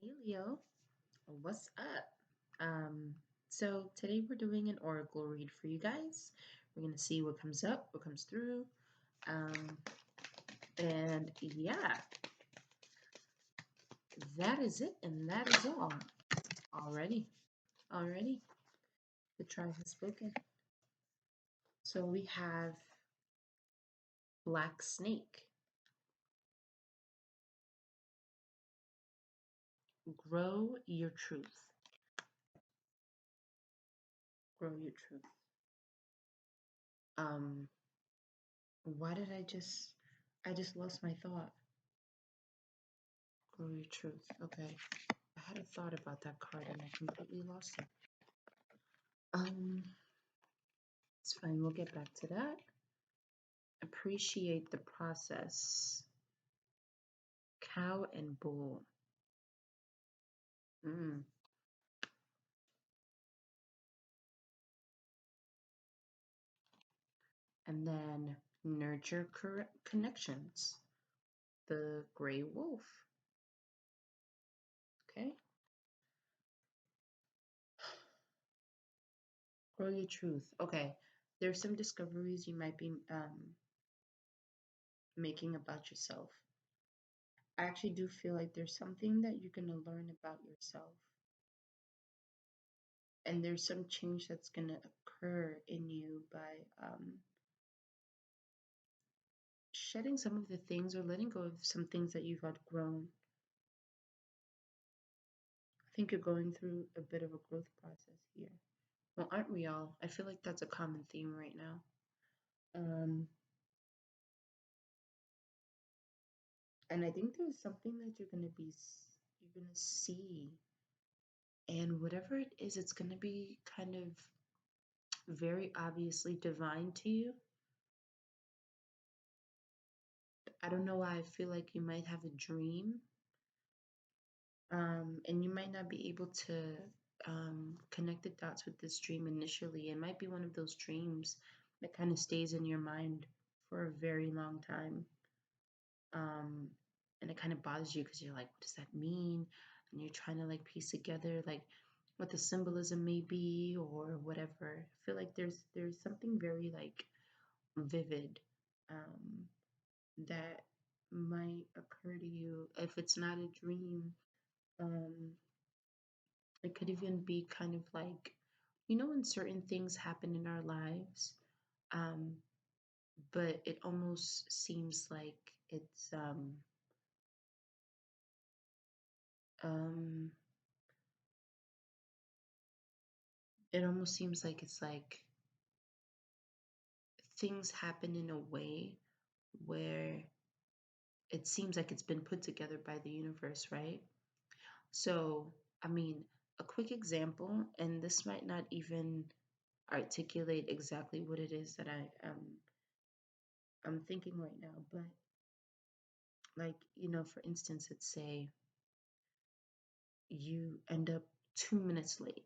Hey Leo, what's up? Um, so today we're doing an oracle read for you guys. We're gonna see what comes up, what comes through. Um, and yeah, that is it, and that is all. Already, the tribe has spoken. So we have Black Snake, grow your truth. Grow your truth. Um, why did I just lost my thought. Grow your truth. Okay. I had a thought about that card and I completely lost it. It's fine. We'll get back to that. Appreciate the process. Cow and bull. Mm. And then nurture connections. The gray wolf. Okay. Grow your truth. Okay. There's some discoveries you might be making about yourself. I actually do feel like there's something that you're going to learn about yourself. And there's some change that's going to occur in you by shedding some of the things or letting go of some things that you've outgrown. I think you're going through a bit of a growth process here. Well, aren't we all? I feel like that's a common theme right now. Um, and I think there's something that you're gonna see, and whatever it is, it's gonna be kind of very obviously divine to you. I don't know why I feel like you might have a dream, and you might not be able to connect the dots with this dream initially. It might be one of those dreams that kind of stays in your mind for a very long time. Um, and it kind of bothers you because you're like, what does that mean? And you're trying to like piece together like what the symbolism may be or whatever. I feel like there's something very like vivid that might occur to you if it's not a dream. Um, it could even be kind of like, when certain things happen in our lives, um, but it almost seems like um, it almost seems like it's like things happen in a way where it seems like it's been put together by the universe, right? So, I mean, a quick example, and this might not even articulate exactly what it is that I'm thinking right now, but like, for instance, let's say you end up 2 minutes late.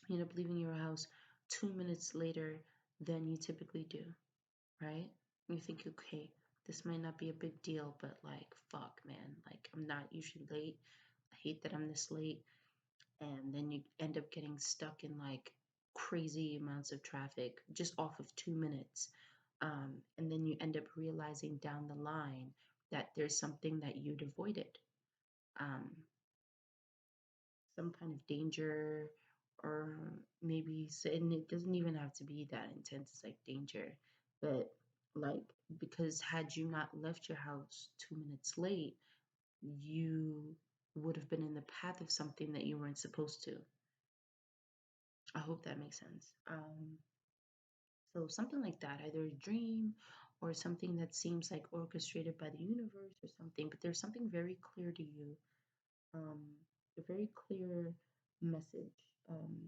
You end up leaving your house 2 minutes later than you typically do, right? You think, okay, this might not be a big deal, but like, fuck, man, like, I'm not usually late. I hate that I'm this late. And then you end up getting stuck in like crazy amounts of traffic just off of 2 minutes. And then you end up realizing down the line that there's something that you'd avoided. Um, some kind of danger, or maybe, and it doesn't even have to be that intense, it's like danger, but like, because had you not left your house 2 minutes late, you would have been in the path of something that you weren't supposed to. I hope that makes sense. So something like that, either a dream or something that seems like orchestrated by the universe or something, but there's something very clear to you, um, a very clear message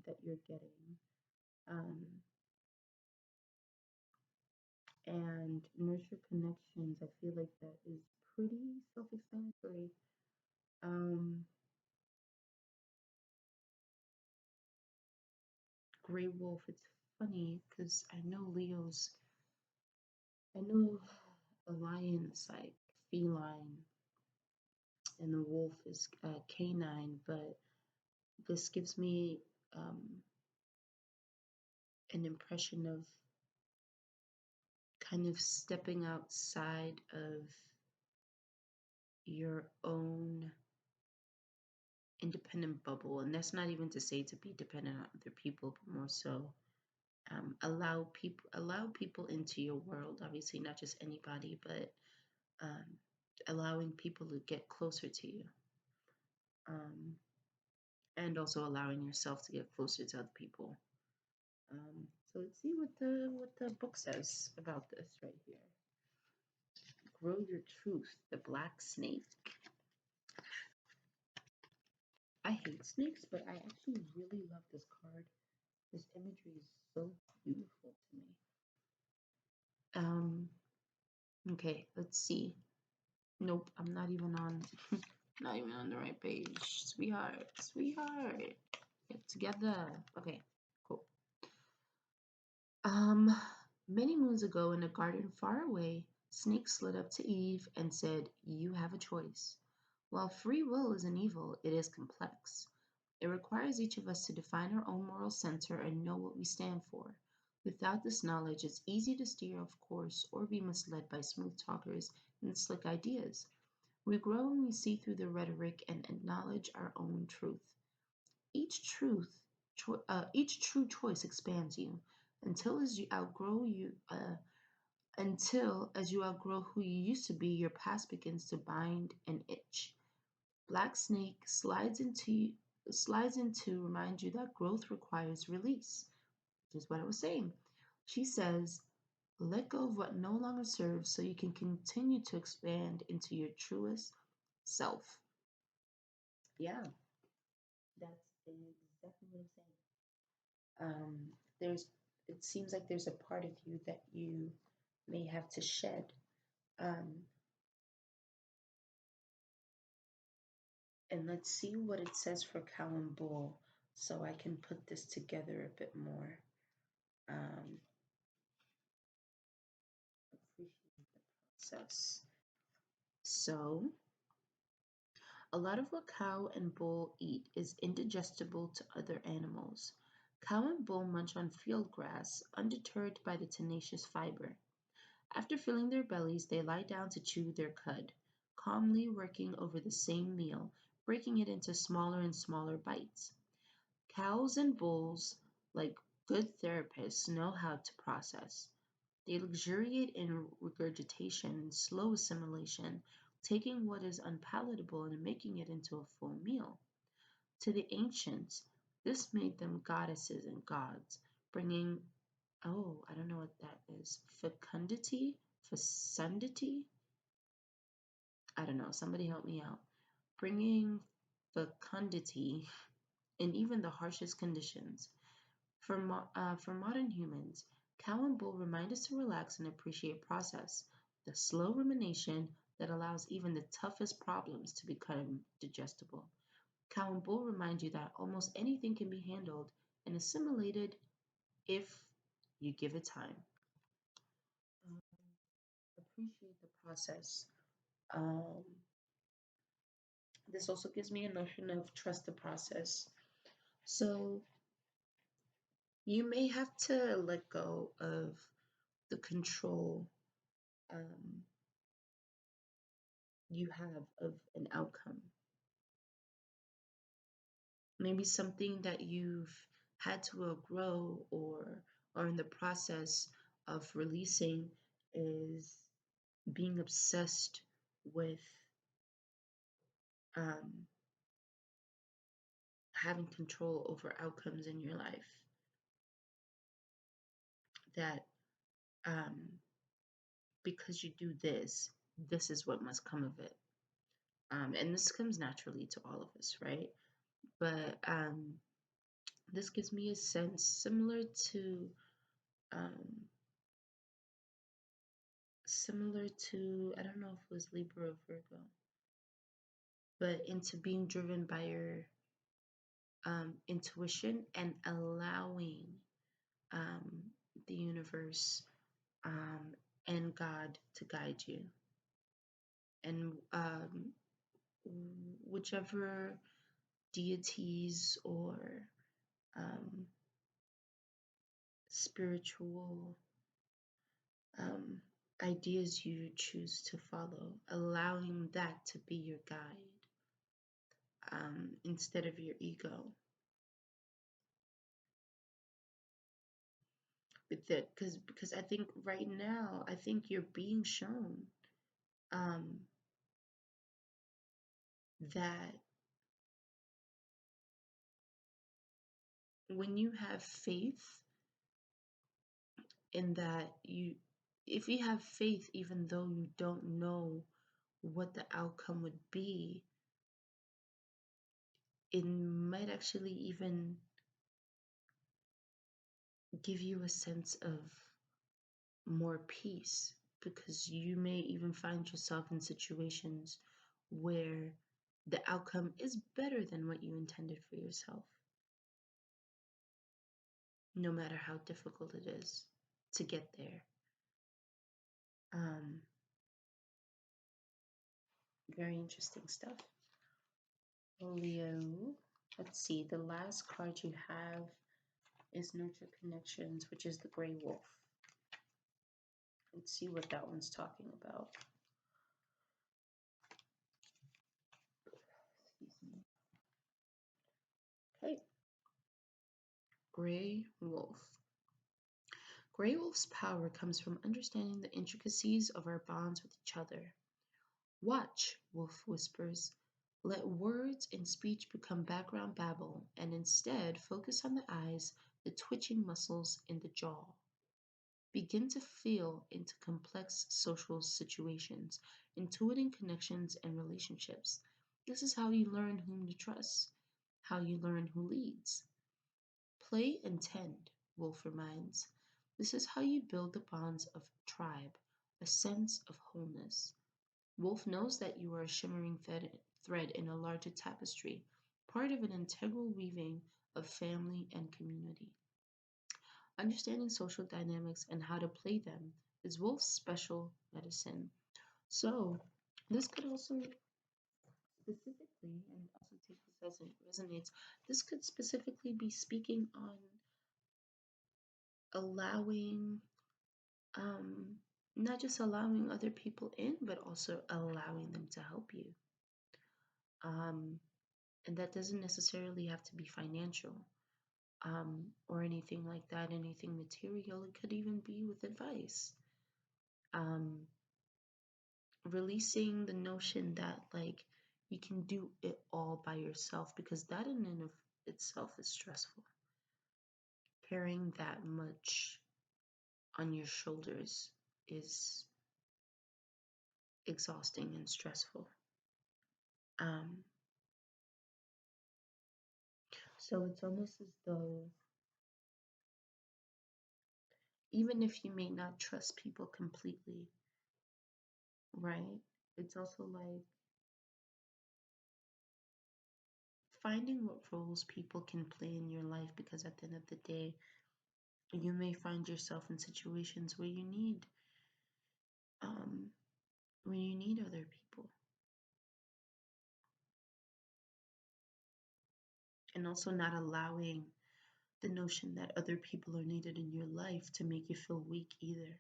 that you're getting. Um, and nurture connections, I feel like that is pretty self-explanatory. Um, Gray Wolf, it's funny because I know a lion's like feline, and the wolf is canine, but this gives me um, an impression of kind of stepping outside of your own independent bubble. And that's not even to say to be dependent on other people, but more so allow people into your world. Obviously, not just anybody, but um, allowing people to get closer to you, um, and also allowing yourself to get closer to other people. So let's see what the book says about this right here. Grow Your Truth, the Black Snake. I hate snakes, but I actually really love this card. This imagery is so beautiful to me. Okay, let's see. Nope, I'm not even on not even on the right page. Sweetheart. Get together. Okay, cool. Um, Many moons ago in a garden far away, Snake slid up to Eve and said, "You have a choice. While free will isn't evil, it is complex. It requires each of us to define our own moral center and know what we stand for. Without this knowledge, it's easy to steer off course or be misled by smooth talkers and slick ideas. We grow when we see through the rhetoric and acknowledge our own truth. Each each true choice expands you until as you outgrow you until as you outgrow who you used to be, your past begins to bind and itch. Black Snake slides in to remind you that growth requires release, which is what I was saying. She says, let go of what no longer serves so you can continue to expand into your truest self. Yeah, that's exactly what I'm saying. There's it seems like there's a part of you that you may have to shed. Um, and let's see what it says for cow and bull so I can put this together a bit more. Um, appreciate the process. So, a lot of what cow and bull eat is indigestible to other animals. Cow and bull munch on field grass, undeterred by the tenacious fiber. After filling their bellies, they lie down to chew their cud, calmly working over the same meal, breaking it into smaller and smaller bites. Cows and bulls, like good therapists, know how to process. They luxuriate in regurgitation and slow assimilation, taking what is unpalatable and making it into a full meal. To the ancients, this made them goddesses and gods, bringing, oh, I don't know what that is, fecundity? I don't know, somebody help me out. Bringing fecundity in even the harshest conditions. For modern humans, cow and bull remind us to relax and appreciate process, the slow rumination that allows even the toughest problems to become digestible. Cow and bull remind you that almost anything can be handled and assimilated if you give it time. Um, Appreciate the process. Um, this also gives me a notion of trust the process. So you may have to let go of the control um, you have of an outcome. Maybe something that you've had to grow or are in the process of releasing is being obsessed with um, having control over outcomes in your life. That um, because you do this, this is what must come of it. And this comes naturally to all of us, right? But this gives me a sense um, similar to, I don't know if it was Libra or Virgo, but into being driven by your intuition and allowing um, the universe and God to guide you. And whichever deities or um, spiritual um, ideas you choose to follow, allowing that to be your guide instead of your ego. Because I think right now, I think you're being shown um, that when you have faith in that if you have faith, even though you don't know what the outcome would be, it might actually even give you a sense of more peace because you may even find yourself in situations where the outcome is better than what you intended for yourself, no matter how difficult it is to get there. Um, Very interesting stuff. Leo, let's see, the last card you have is Nurture Connections, which is the Gray Wolf. Let's see what that one's talking about. Excuse me. Okay. Gray Wolf. Gray Wolf's power comes from understanding the intricacies of our bonds with each other. Watch, Wolf whispers. Let words and speech become background babble, and instead focus on the eyes, the twitching muscles, and the jaw. Begin to feel into complex social situations, intuiting connections and relationships. This is how you learn whom to trust, how you learn who leads. Play and tend, Wolf reminds. This is how you build the bonds of tribe, a sense of wholeness. Wolf knows that you are a shimmering thread in a larger tapestry, part of an integral weaving of family and community. Understanding social dynamics and how to play them is Wolf's special medicine. So, this could also specifically, and also take this as it resonates, this could specifically be speaking on allowing, um, not just allowing other people in, but also allowing them to help you. Um, and that doesn't necessarily have to be financial or anything like that, anything material. It could even be with advice. Um, Releasing the notion that like you can do it all by yourself because that in and of itself is stressful. Carrying that much on your shoulders is exhausting and stressful. Um, so it's almost as though even if you may not trust people completely, right? It's also like finding what roles people can play in your life because at the end of the day, you may find yourself in situations um, where you need other people, and also not allowing the notion that other people are needed in your life to make you feel weak either.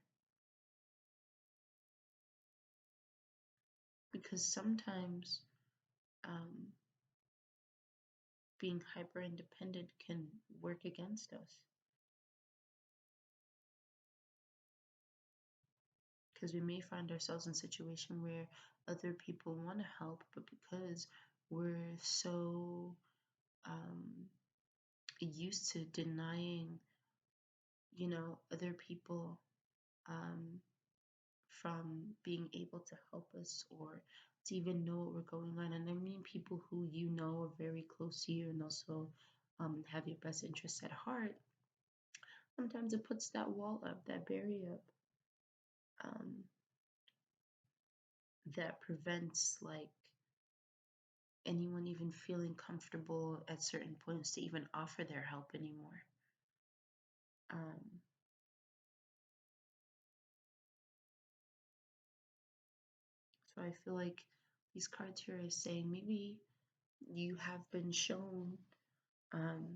Because sometimes um, being hyper independent can work against us because we may find ourselves in a situation where other people want to help, but because we're so um, used to denying, other people um, from being able to help us or to even know what we're going on. And I mean people who are very close to you and also have your best interests at heart. Sometimes it puts that wall up, that barrier up, um, that prevents like anyone even feeling comfortable at certain points to even offer their help anymore. Um, so I feel like These cards here are saying maybe you have been shown, um,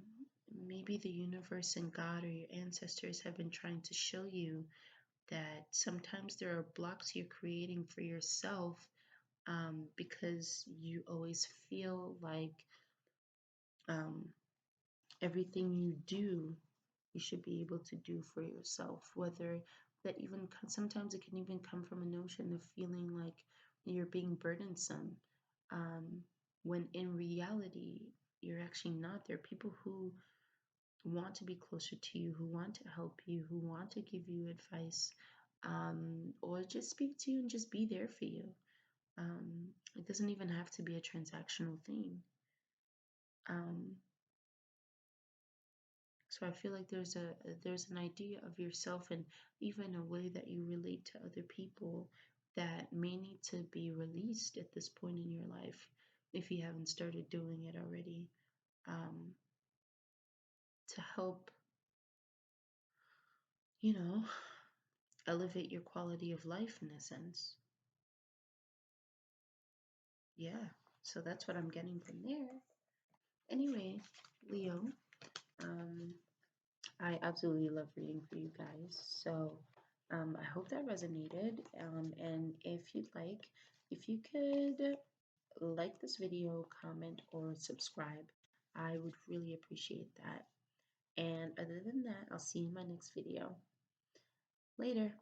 maybe the universe and God or your ancestors have been trying to show you that sometimes there are blocks you're creating for yourself, because you always feel like, um, everything you do, you should be able to do for yourself. Whether that even sometimes it can even come from a notion of feeling like you're being burdensome, um, when in reality, you're actually not. There are people who want to be closer to you, who want to help you, who want to give you advice, or just speak to you and just be there for you. It doesn't even have to be a transactional thing. Um, so I feel like there's an idea of yourself and even a way that you relate to other people that may need to be released at this point in your life if you haven't started doing it already, um, to help, you know, elevate your quality of life in a sense. Yeah, so that's what I'm getting from there. Anyway, Leo, um, I absolutely love reading for you guys. So I hope that resonated. And if you'd like, if you could like this video, comment, or subscribe, I would really appreciate that. And other than that, I'll see you in my next video. Later.